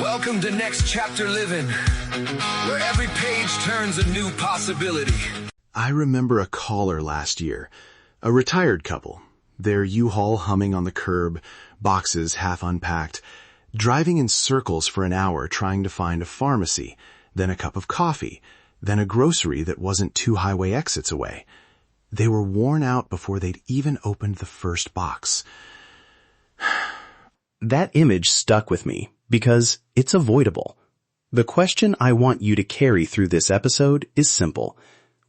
Welcome to Next Chapter Living, where every page turns a new possibility. I remember a caller last year, a retired couple, their U-Haul humming on the curb, boxes half unpacked, driving in circles for an hour trying to find a pharmacy, then a cup of coffee, then a grocery that wasn't 2 highway exits away. They were worn out before they'd even opened the first box. That image stuck with me because it's avoidable. The question I want you to carry through this episode is simple.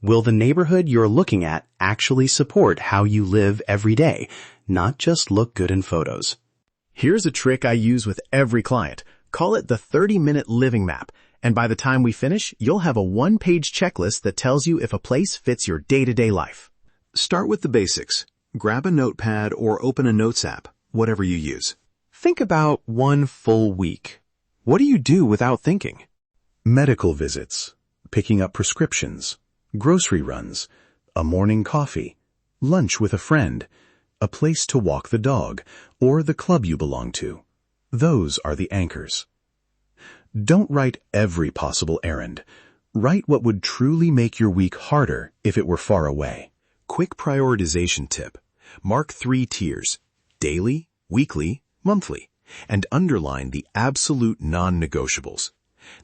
Will the neighborhood you're looking at actually support how you live every day, not just look good in photos? Here's a trick I use with every client. Call it the 30-minute living map. And by the time we finish, you'll have a 1-page checklist that tells you if a place fits your day-to-day life. Start with the basics. Grab a notepad or open a notes app, whatever you use. Think about one full week. What do you do without thinking? Medical visits, picking up prescriptions, grocery runs, a morning coffee, lunch with a friend, a place to walk the dog, or the club you belong to. Those are the anchors. Don't write every possible errand. Write what would truly make your week harder if it were far away. Quick prioritization tip. Mark 3 tiers: daily, weekly, monthly, and underline the absolute non-negotiables.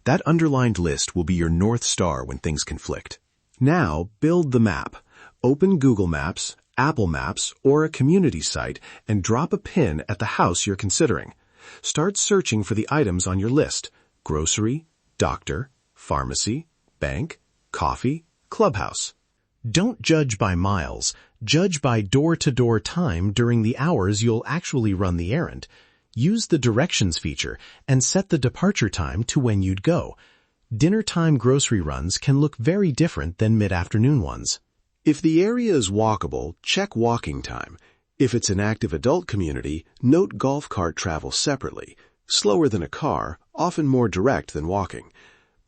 That underlined list will be your North Star when things conflict. Now, build the map. Open Google Maps, Apple Maps, or a community site and drop a pin at the house you're considering. Start searching for the items on your list: grocery, doctor, pharmacy, bank, coffee, clubhouse. Don't judge by miles. Judge by door-to-door time during the hours you'll actually run the errand. Use the directions feature and set the departure time to when you'd go. Dinner time grocery runs can look very different than mid-afternoon ones. If the area is walkable, check walking time. If it's an active adult community, note golf cart travel separately. Slower than a car, often more direct than walking.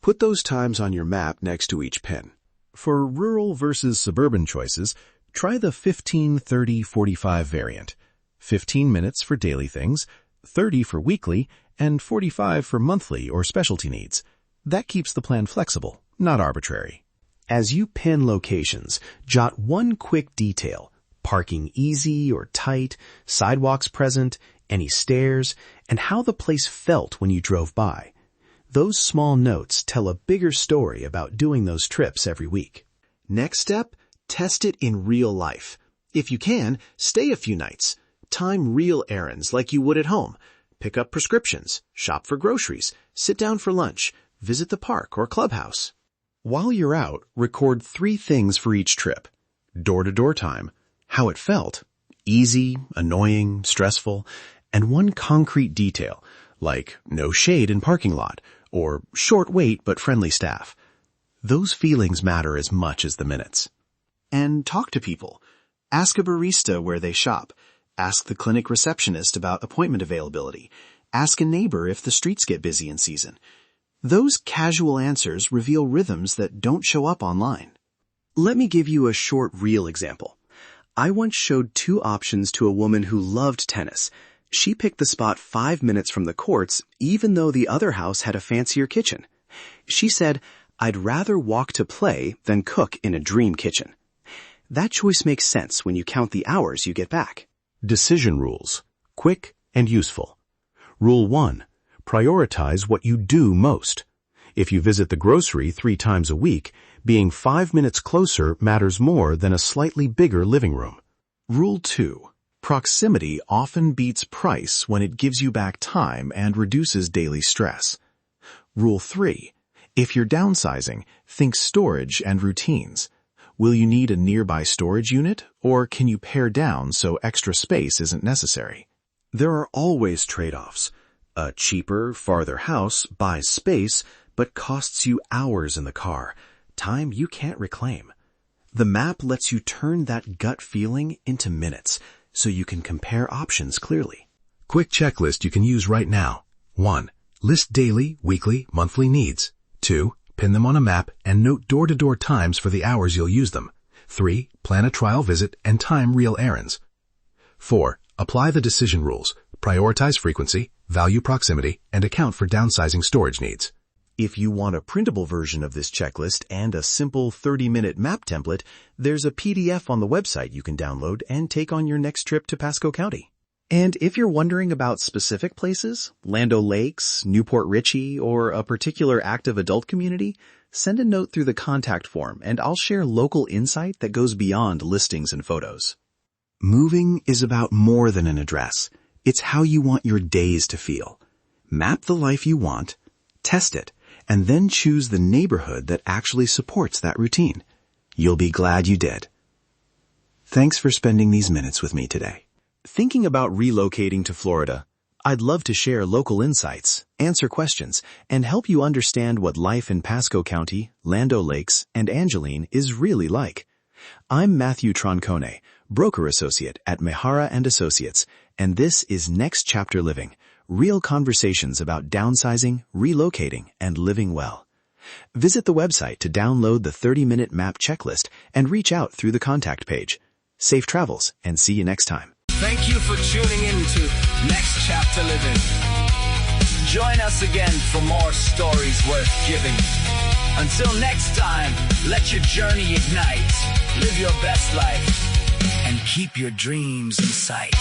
Put those times on your map next to each pin. For rural versus suburban choices, try the 15-30-45 variant. 15 minutes for daily things, 30 for weekly, and 45 for monthly or specialty needs. That keeps the plan flexible, not arbitrary. As you pin locations, jot one quick detail: parking easy or tight, sidewalks present, any stairs, and how the place felt when you drove by. Those small notes tell a bigger story about doing those trips every week. Next step, test it in real life. If you can, stay a few nights. Time real errands like you would at home. Pick up prescriptions, shop for groceries, sit down for lunch, visit the park or clubhouse. While you're out, record 3 things for each trip: door-to-door time, how it felt, easy, annoying, stressful, and one concrete detail, like no shade in parking lot, or short wait but friendly staff. Those feelings matter as much as the minutes. And talk to people. Ask a barista where they shop. Ask the clinic receptionist about appointment availability. Ask a neighbor if the streets get busy in season. Those casual answers reveal rhythms that don't show up online. Let me give you a short real example. I once showed 2 options to a woman who loved tennis. She picked the spot 5 minutes from the courts, even though the other house had a fancier kitchen. She said, "I'd rather walk to play than cook in a dream kitchen." That choice makes sense when you count the hours you get back. Decision rules. Quick and useful. Rule 1. Prioritize what you do most. If you visit the grocery 3 times a week, being 5 minutes closer matters more than a slightly bigger living room. Rule 2. Proximity often beats price when it gives you back time and reduces daily stress. Rule 3. If you're downsizing, think storage and routines. Will you need a nearby storage unit, or can you pare down so extra space isn't necessary? There are always trade-offs. A cheaper, farther house buys space, but costs you hours in the car, time you can't reclaim. The map lets you turn that gut feeling into minutes, so you can compare options clearly. Quick checklist you can use right now. 1. List daily, weekly, monthly needs. 2. Pin them on a map and note door-to-door times for the hours you'll use them. 3. Plan a trial visit and time real errands. 4. Apply the decision rules. prioritize frequency, value proximity, and account for downsizing storage needs. If you want a printable version of this checklist and a simple 30-minute map template, there's a PDF on the website you can download and take on your next trip to Pasco County. And if you're wondering about specific places, Land O'Lakes, Newport Richey, or a particular active adult community, send a note through the contact form and I'll share local insight that goes beyond listings and photos. Moving is about more than an address. It's how you want your days to feel. Map the life you want, test it, and then choose the neighborhood that actually supports that routine. You'll be glad you did. Thanks for spending these minutes with me today. Thinking about relocating to Florida? I'd love to share local insights, answer questions, and help you understand what life in Pasco County, Land O'Lakes, and Angeline is really like. I'm Matthew Troncone, broker associate at Mehara & Associates, and this is Next Chapter Living, real conversations about downsizing, relocating, and living well. Visit the website to download the 30-minute map checklist and reach out through the contact page. Safe travels, and see you next time. Thank you for tuning in to Next Chapter Living. Join us again for more stories worth giving. Until next time, let your journey ignite. Live your best life and keep your dreams in sight.